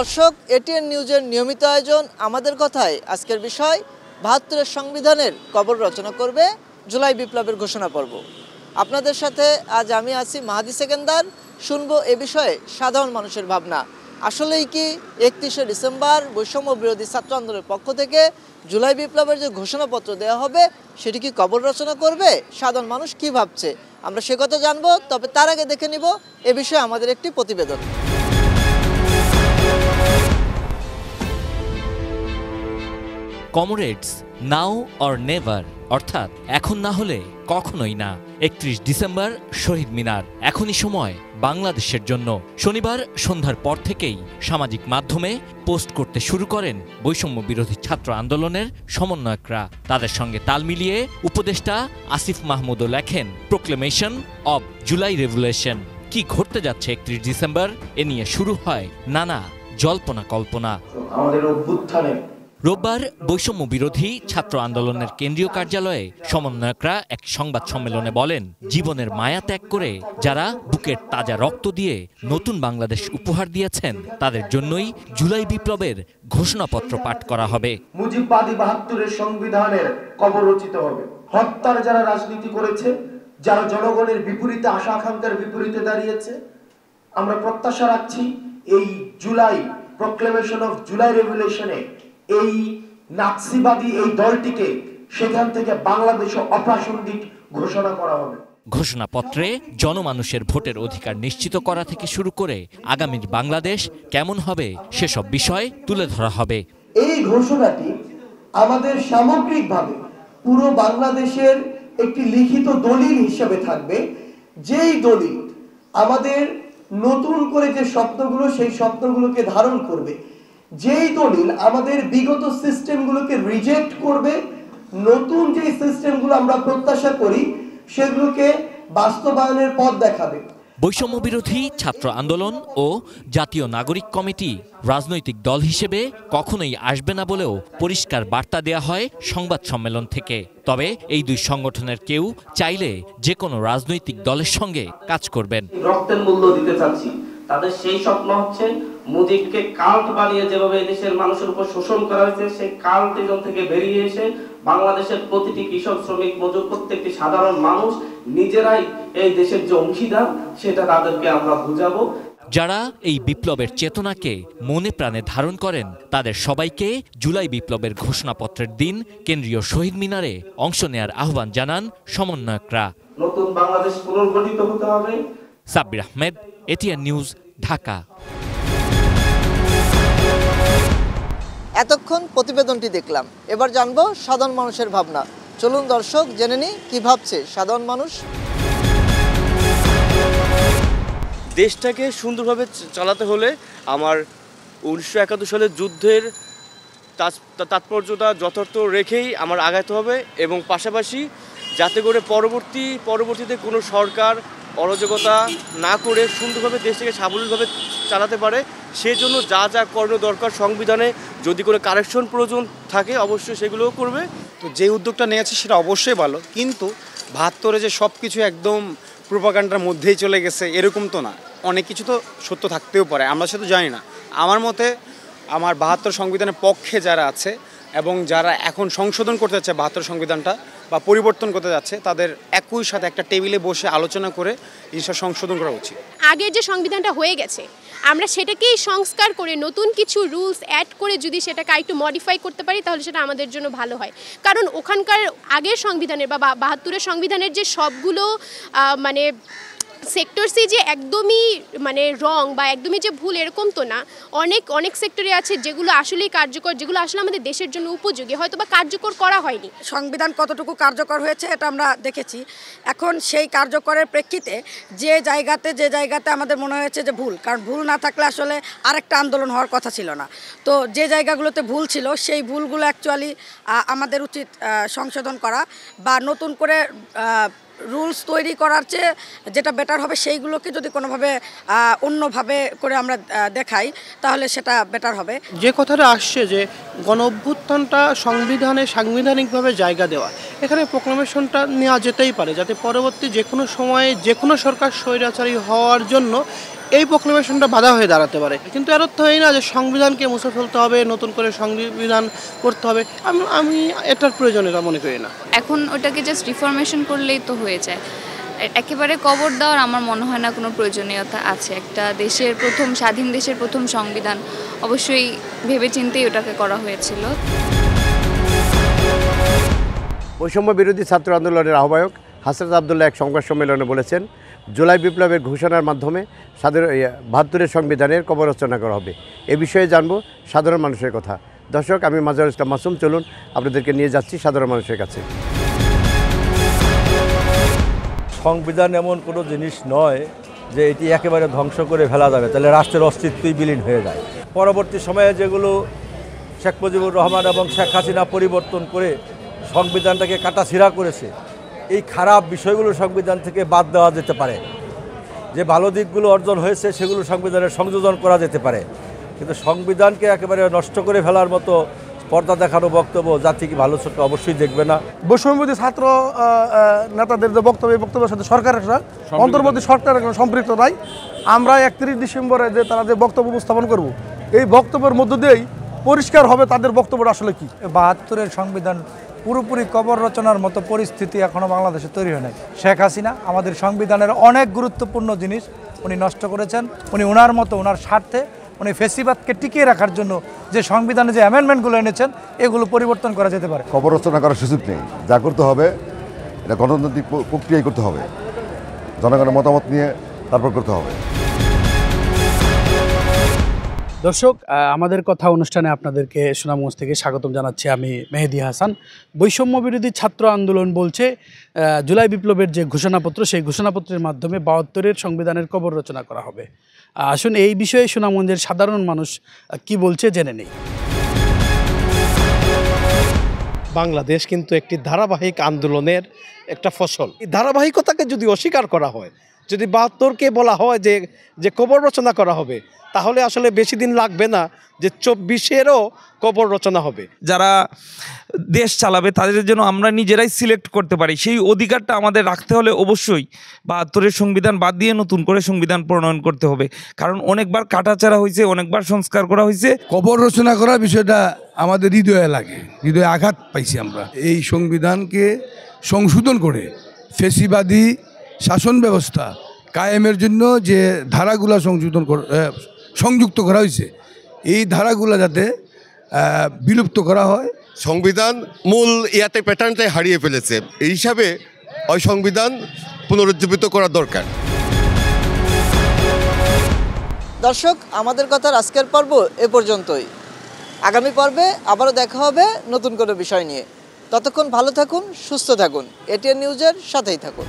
দর্শক, এটিএন নিউজের নিয়মিত আয়োজন আমাদের কথায় আজকের বিষয় ৭২-এর সংবিধানের কবর রচনা করবে জুলাই বিপ্লবের ঘোষণা পর্ব। আপনাদের সাথে আজ আমি আছি মাহাদি সেকেন্দার। শুনবো এ বিষয়ে সাধারণ মানুষের ভাবনা। আসলেই কি ৩১শে ডিসেম্বর বৈষম্য বিরোধী ছাত্র আন্দোলনের পক্ষ থেকে জুলাই বিপ্লবের যে ঘোষণাপত্র দেওয়া হবে সেটি কি কবর রচনা করবে? সাধারণ মানুষ কি ভাবছে আমরা সে কথা জানবো। তবে তার আগে দেখে নিব এ বিষয়ে আমাদের একটি প্রতিবেদন। কমরেডস, নাও অর নেভার, অর্থাৎ এখন না হলে কখনোই না। ৩১ ডিসেম্বর শহীদ মিনার, এখনই সময় বাংলাদেশের জন্য। শনিবার সন্ধ্যার পর থেকেই সামাজিক মাধ্যমে পোস্ট করতে শুরু করেন বৈষম্য বিরোধী ছাত্র আন্দোলনের সমন্বয়করা। তাদের সঙ্গে তাল মিলিয়ে উপদেষ্টা আসিফ মাহমুদও লেখেন প্রোক্লেমেশন অব জুলাই রেভলিউশন। কি ঘটতে যাচ্ছে ৩১ ডিসেম্বর, এ নিয়ে শুরু হয় নানা জল্পনা কল্পনা। আমাদের অভ্যুত্থানে রোববার বৈষম্য বিরোধী ছাত্র আন্দোলনের কেন্দ্রীয় কার্যালয়ে সমন্বয়করা এক সংবাদ সম্মেলনে বলেন, জীবনের মায়া ত্যাগ করে যারা বুকের তাজা রক্ত দিয়ে নতুন বাংলাদেশ উপহার দিয়েছেন তাদের জন্যই জুলাই বিপ্লবের ঘোষণাপত্র পাঠ করা হবে। মুজিববাদী ৭২-এর সংবিধানের কবর রচিত হবে। হত্যার যারা রাজনীতি করেছে, যারা জনগণের বিপরীতে, আশা আকাঙ্ক্ষার বিপরীতে দাঁড়িয়েছে, আমরা প্রত্যাশা রাখছি এই জুলাই প্রোক্লেমেশন অফ জুলাই রেভলিউশনে এই নাৎসিবাদী এই দলটিকে সেখান থেকে বাংলাদেশে অপ্রাসঙ্গিক ঘোষণা করা হবে। ঘোষণাপত্রে জনমানুষের ভোটের অধিকার নিশ্চিত করা থেকে শুরু করে আগামীর বাংলাদেশ কেমন হবে সেসব বিষয় তুলে ধরা হবে। এই ঘোষণাটি আমাদের সামগ্রিকভাবে পুরো বাংলাদেশের একটি লিখিত দলিল হিসেবে থাকবে, যেই দলিল আমাদের নতুন করে যে স্বপ্নগুলো সেই স্বপ্নগুলোকে ধারণ করবে, যেই দলিল আমাদের বিগত সিস্টেমগুলোকে রিজেক্ট করবে, নতুন যে সিস্টেমগুলো আমরা প্রত্যাশা করি সেগুলোকে বাস্তবায়নের পথ দেখাবে। বৈষম্য বিরোধী ছাত্র আন্দোলন ও জাতীয় নাগরিক কমিটি রাজনৈতিক দল হিসেবে কখনোই আসবে না বলেও পরিষ্কার বার্তা দেয়া হয় সংবাদ সম্মেলন থেকে। তবে এই দুই সংগঠনের কেউ চাইলে যে কোনো রাজনৈতিক দলের সঙ্গে কাজ করবেন। রক্তের মূল্য দিতে চাচ্ছি, তাদের সেই স্বপ্ন হচ্ছে মুজিবকে কাল্ট বানিয়ে যেভাবে দেশের মানুষের উপর শোষণ করা হয়েছে সেই কাল্টিজম থেকে বেরিয়ে এসে বাংলাদেশের প্রতিটি কৃষক, শ্রমিক, মজুর, প্রত্যেকটি সাধারণ মানুষ নিজেরাই এই দেশের যে অংশীদার সেটা তাদেরকে আমরা বুঝাবো। যারা এই বিপ্লবের চেতনাকে মনে প্রাণে ধারণ করেন তাদের সবাইকে জুলাই বিপ্লবের ঘোষণাপত্রের দিন কেন্দ্রীয় শহীদ মিনারে অংশ নেয়ার আহ্বান জানান সমন্বয়করা। নতুন বাংলাদেশ পুনর্গঠিত হতে হবে। Sabbir Ahmed, ATN news, Dhaka. এতক্ষণ প্রতিবেদনটি দেখলাম, এবার জানবো সাধারণ মানুষের ভাবনা। চলুন দর্শক, জেনে নিই কি ভাবছে সাধারণ মানুষ। দেশটাকে সুন্দরভাবে চালাতে হলে আমার ১৯৭১ সালের যুদ্ধের তাৎপর্যতা যথার্থ রেখেই আমার আগাতে হবে এবং পাশাপাশি যাতে করে পরবর্তীতে কোনো সরকার অরাজকতা না করে সুন্দরভাবে দেশটাকে সাবলীলভাবে চালাতে পারে, সেজন্য যা যা করণীয় দরকার সংবিধানে যদি কোনো কারেকশন প্রয়োজন থাকে অবশ্যই সেগুলোও করবে। তো যে উদ্যোগটা নিয়েছে সেটা অবশ্যই ভালো, কিন্তু ৭২-এ যে সব কিছু একদম প্রোপাগান্ডার মধ্যেই চলে গেছে এরকম তো না, অনেক কিছু তো সত্য থাকতেও পারে, আমরা সেটা জানি না। আমার মতে আমার ৭২ সংবিধানের পক্ষে যারা আছে এবং যারা এখন সংশোধন করতে যাচ্ছে ৭২ সংবিধানটা বা পরিবর্তন করতে যাচ্ছে, তাদের একই সাথে একটা টেবিলে বসে আলোচনা করে জিনিসটা সংশোধন করা উচিত। আগের যে সংবিধানটা হয়ে গেছে আমরা সেটাকেই সংস্কার করে নতুন কিছু রুলস অ্যাড করে যদি সেটাকে একটু মডিফাই করতে পারি তাহলে সেটা আমাদের জন্য ভালো হয়। কারণ ওখানকার আগের সংবিধানের বা ৭২-এর সংবিধানের যে সবগুলো মানে সেক্টরসই যে একদমই মানে রং বা একদমই যে ভুল এরকম তো না, অনেক সেক্টরে আছে যেগুলো আসলেই কার্যকর, যেগুলো আসলে আমাদের দেশের জন্য উপযোগী, হয়তো বা কার্যকর করা হয়নি। সংবিধান কতটুকু কার্যকর হয়েছে এটা আমরা দেখেছি। এখন সেই কার্যকরের প্রেক্ষিতে যে জায়গাতে আমাদের মনে হয়েছে যে ভুল, কারণ ভুল না থাকলে আসলে আরেকটা আন্দোলন হওয়ার কথা ছিল না। তো যে জায়গাগুলোতে ভুল ছিল সেই ভুলগুলো অ্যাকচুয়ালি আমাদের উচিত সংশোধন করা বা নতুন করে রুলস তৈরি করার চেয়ে যেটা বেটার হবে সেইগুলোকে যদি কোনোভাবে অন্যভাবে করে আমরা দেখাই তাহলে সেটা বেটার হবে। যে কথাটা আসছে যে গণ অভ্যুত্থানটা সংবিধানে সাংবিধানিকভাবে জায়গা দেওয়া, এখানে প্রোক্লামেশনটা নেওয়া যেতেই পারে যাতে পরবর্তী যে কোনো সময়ে যে কোনো সরকার স্বৈরাচারী হওয়ার জন্য এই প্রোক্লেমেশনটা বাধা হয়ে দাঁড়াতে পারে। কিন্তু এর অর্থ এই না যে সংবিধানকে মুছে ফেলতে হবে, নতুন করে সংবিধান করতে হবে। আমি এটার প্রয়োজন এটা মনে করি না। এখন ওটাকে জাস্ট রিফরমেশন করলেই তো হয়ে যায়। একেবারে কবর দেওয়ার আমার মনে হয় না কোনো প্রয়োজনীয়তা আছে। একটা দেশের প্রথম স্বাধীন দেশের প্রথম সংবিধান, অবশ্যই ভেবেচিন্তেই ওটাকে করা হয়েছিল। বৈষম্য বিরোধী ছাত্র আন্দোলনের আহ্বায়ক হাসরাত আবদুল্লাহ এক সংবাদ সম্মেলনে বলেছেন, জুলাই বিপ্লবের ঘোষণার মাধ্যমে ৭২ সংবিধানের কবর রচনা করা হবে। এ বিষয়ে জানবো সাধারণ মানুষের কথা। দর্শক, আমি মাজারুল ইসলাম মাসুম, চলুন আপনাদেরকে নিয়ে যাচ্ছি সাধারণ মানুষের কাছে। সংবিধান এমন কোনো জিনিস নয় যে এটি একেবারে ধ্বংস করে ফেলা যাবে, তাহলে রাষ্ট্রের অস্তিত্বই বিলীন হয়ে যায়। পরবর্তী সময়ে যেগুলো শেখ মুজিবুর রহমান এবং শেখ হাসিনা পরিবর্তন করে সংবিধানটাকে কাটাছিঁড়া করেছে, এই খারাপ বিষয়গুলো সংবিধান থেকে বাদ দেওয়া যেতে পারে। যে ভালো দিকগুলো অর্জন হয়েছে সেগুলো সংবিধানের সংযোজন করা যেতে পারে, কিন্তু সংবিধানকে একেবারে নষ্ট করে ফেলার মতো পর্দা দেখানো বক্তব্য জাতি কি ভালো চোখে অবশ্যই দেখবে না। বৈষম্যবিরোধী ছাত্র নেতাদের যে বক্তব্য, এই বক্তব্যের সাথে সরকারের অন্তর্বর্তী সরকারের কোনো সম্পৃক্ত নাই। আমরা 31 ডিসেম্বরে যে তারা যে বক্তব্য উপস্থাপন করব, এই বক্তব্যের মধ্য দিয়েই পরিষ্কার হবে তাদের বক্তব্যটা আসলে কি। ৭২-এর সংবিধান পুরোপুরি কবর রচনার মতো পরিস্থিতি এখনও বাংলাদেশে তৈরি হয় নাই। শেখ হাসিনা আমাদের সংবিধানের অনেক গুরুত্বপূর্ণ জিনিস উনি নষ্ট করেছেন। উনি ওনার মতো ওনার স্বার্থে উনি ফেসিবাদকে টিকিয়ে রাখার জন্য যে সংবিধানে যে অ্যামেন্ডমেন্টগুলো এনেছেন, এগুলো পরিবর্তন করা যেতে পারে। কবর রচনা করার সুযোগ নেই। যা করতে হবে এটা গণতান্ত্রিক প্রক্রিয়ায় করতে হবে, জনগণের মতামত নিয়ে তারপর করতে হবে। দর্শক, আমাদের কথা অনুষ্ঠানে আপনাদেরকে সুনামগঞ্জ থেকে স্বাগতম জানাচ্ছি। আমি মেহেদি হাসান। বৈষম্য বিরোধী ছাত্র আন্দোলন বলছে জুলাই বিপ্লবের যে ঘোষণাপত্র, সেই ঘোষণাপত্রের মাধ্যমে ৭২-এর সংবিধানের কবর রচনা করা হবে। আসুন এই বিষয়ে সুনামগঞ্জের সাধারণ মানুষ কি বলছে জেনে নেই। বাংলাদেশ কিন্তু একটি ধারাবাহিক আন্দোলনের একটা ফসল। এই ধারাবাহিকতাকে যদি অস্বীকার করা হয়, যদি ৭২কে বলা হয় যে কবর রচনা করা হবে, তাহলে আসলে বেশি দিন লাগবে না যে ২৪-এরও কবর রচনা হবে। যারা দেশ চালাবে তাদের জন্য আমরা নিজেরাই সিলেক্ট করতে পারি, সেই অধিকারটা আমাদের রাখতে হলে অবশ্যই ৭২-এর সংবিধান বাদ দিয়ে নতুন করে সংবিধান প্রণয়ন করতে হবে। কারণ অনেকবার কাটাচাড়া হয়েছে, অনেকবার সংস্কার করা হয়েছে। কবর রচনা করার বিষয়টা আমাদের হৃদয়ে লাগে, হৃদয়ে আঘাত পাইছি আমরা। এই সংবিধানকে সংশোধন করে ফেসিবাদী শাসন ব্যবস্থা কায়েমের জন্য যে ধারাগুলা সংযুক্ত করা হয়েছে, এই ধারাগুলা যাতে বিলুপ্ত করা হয়। সংবিধান মূল প্যাটার্নটাই হারিয়ে ফেলেছে, এই হিসাবে ওই সংবিধান পুনরুজ্জীবিত করা দরকার। দর্শক, আমাদের কথার আজকের পর্ব এ পর্যন্তই। আগামী পর্বে আবারও দেখা হবে নতুন কোনো বিষয় নিয়ে। ততক্ষণ ভালো থাকুন, সুস্থ থাকুন, এটিএন নিউজের সাথেই থাকুন।